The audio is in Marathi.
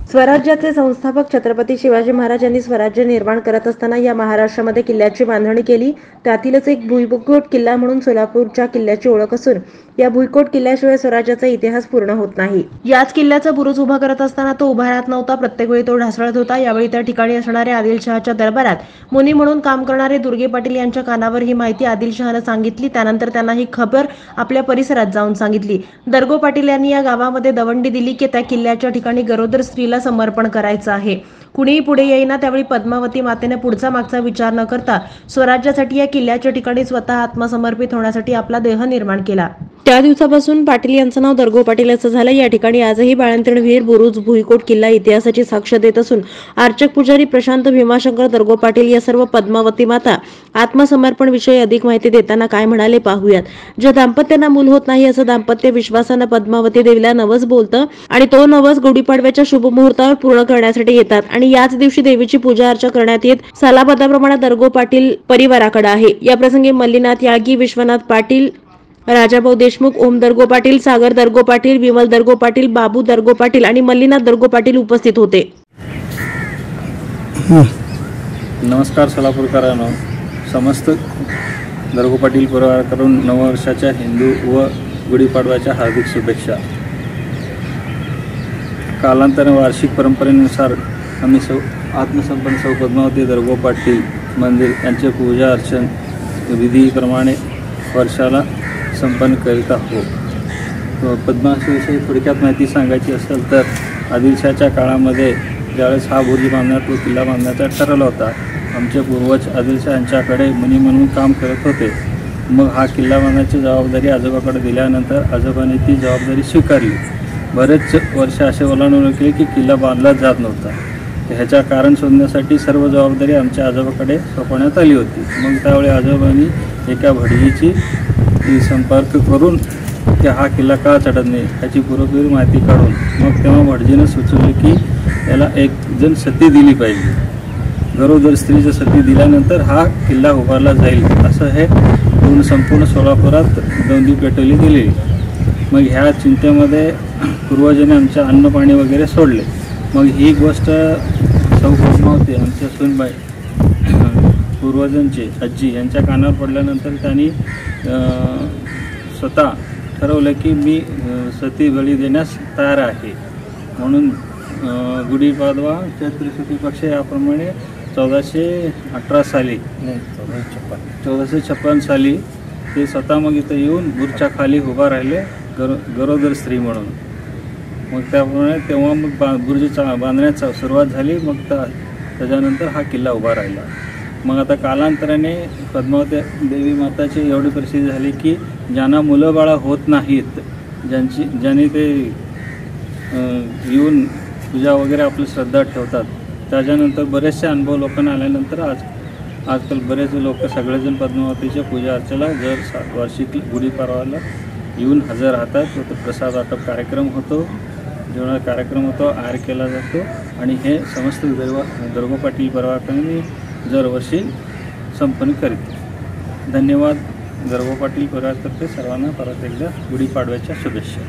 स्वराज्याचे संस्थापक छत्रपती शिवाजी महाराज यांनी स्वराज्य निर्माण करत असताना या महाराष्ट्रामध्ये किल्ल्याची बांधणी केली। त्यातीलच एक भुईकोट किल्ला म्हणून सोलापूरच्या किल्ल्याची ओळख असून या भुईकोट किल्ल्याशिवाय स्वराज्याचा इतिहास पूर्ण होत नाही। याच किल्ल्याचा बुरुज उभा करत असताना तो उभा राहत नव्हता, प्रत्येक वेळी तो ढासळत होता। यावेळी त्या ठिकाणी असणारे आदिलशहाच्या दरबारात मुनी म्हणून काम करणारे दुर्गे पाटील यांच्या कानावर ही माहिती आदिलशहाने सांगितली। त्यानंतर त्यांना ही खबर आपल्या परिसरात जाऊन सांगितली। दर्गो पाटील यांनी या गावामध्ये दवंडी दिली की त्या किल्ल्याच्या ठिकाणी गरोदर स्त्रीला समर्पण करायचं आहे। कुणीही पुढे येईना। त्यावेळी पद्मावती मातेने पुढचा मागचा विचार न करता स्वराज्यासाठी या किल्ल्याच्या ठिकाणी स्वतः आत्मसमर्पित होण्यासाठी आपला देह निर्माण केला। त्या दिवसापासून पाटील यांचं नाव दर्गो पाटील असं झालं। या ठिकाणी आजही बाळंतीण विहीर, बुरुज, भुईकोट किल्ला इतिहासाची साक्ष देत असून अर्चक पुजारी प्रशांत भीमाशंकर दर्गो पाटील या सर्व पद्मावती माता आत्मसमर्पण विषयी अधिक माहिती देताना काय म्हणाले पाहूयात। ज्या दाम्पत्यांना मूल होत नाही असं दाम्पत्य विश्वासानं पद्मावती देवीला नवस बोलतं आणि तो नवस गुढीपाडव्याच्या शुभ मुहूर्तावर पूर्ण करण्यासाठी येतात आणि याच दिवशी देवीची पूजा अर्चा करण्यात येत सालाबादाप्रमाणे दर्गो पाटील परिवाराकडे आहे। या प्रसंगी मल्लीनाथ याळगी, विश्वनाथ पाटील, राजाभाऊ देशमुख, ओम दर्गो पाटील, सागर दर्गो पाटील, विमल दर्गो पाटील, बाबू दर्गो पाटील आणि मल्लीनाथ दर्गो पाटील उपस्थित होते। नमस्कार सोलापूरकरांनो, समस्त दर्गो पाटील परिवाराकडून नववर्षाच्या हिंदू व गुढीपाडव्याच्या हार्दिक शुभेच्छा। कालांतराने वार्षिक परंपरेनुसार आम्ही आत्मसमर्पण सौ पद्मावती दर्गो पाटील मंदिर यांचे पूजा अर्चन विधीप्रमाणे वर्षाला संपन्न करीत आहोत। पद्मावतीविषयी थोडक्यात माहिती सांगायची असेल तर आदिलशहाच्या काळामध्ये ज्यावेळेस हा बुरुज बांधण्यात व किल्ला बांधण्याचा ठरवला होता, आमचे पूर्वज आदिलशहा यांच्याकडे मुनी म्हणून काम करत होते। मग हा किल्ला बांधण्याची जबाबदारी आजोबाकडे दिल्यानंतर आजोबांनी ती जबाबदारी स्वीकारली। बरेच वर्ष असे ओलांडून केले की किल्ला बांधला जात नव्हता। ह्याच्या कारण शोधण्यासाठी सर्व जबाबदारी आमच्या आजोबाकडे सोपवण्यात आली होती। मग त्यावेळी आजोबांनी एका भटजीची संपर्क करून की हा किल्ला का चढत नाही याची पुरेपूर माहिती काढून मग तेव्हा भटजीनं सुचवले की याला एक जण सती दिली पाहिजे। गरोदर स्त्रीची सती दिल्यानंतर हा किल्ला उभारला जाईल असं हे संपूर्ण सोलापुरात दौंदी पेटवली गेली। मग ह्या चिंतेमध्ये पूर्वजांनी आमच्या अन्न पाणी वगैरे सोडले। मग ही गोष्ट सौ पद्मावती आमच्या सुनबाई पूर्वजांची आजी यांच्या कानावर पडल्यानंतर त्यांनी स्वतः ठरवलं की मी सती बळी देण्यास तयार आहे। म्हणून गुढीपाडवा चैत्र शुक्ल पक्ष याप्रमाणे 1418 साली 1456 साली ते स्वतः मग इथं येऊन बुरच्या खाली उभा राहिले गरोदर स्त्री म्हणून। मग त्याप्रमाणे तेव्हा मग बुरुज बांधण्याचा सुरुवात झाली। मग त्याच्यानंतर हा किल्ला उभा राहिला। मग आता कालांतराने पद्मावती देवी माताची एवढी प्रसिद्धी झाली की ज्यांना मुलं बाळा होत नाहीत, ज्यांनी ते येऊन पूजा वगैरे आपली श्रद्धा ठेवतात, त्याच्यानंतर बरेचसे अनुभव लोकांना आल्यानंतर आजकाल बरेच लोक सगळेजण पद्मावतीच्या पूजा अर्चेला जर वार्षिक गुढीपाडव्याला येऊन हजर राहतात। तो प्रसाद वाटप कार्यक्रम होतो, जेवणा कार्यक्रम होतो, आहार केला जातो आणि हे समस्त दर्गो पाटील परिवाराकडे दरवर्षी संपन्न करते। धन्यवाद। दर्गो पाटील परिवारातर्फे सर्वांना परत एकदा गुढीपाडव्याच्या शुभेच्छा।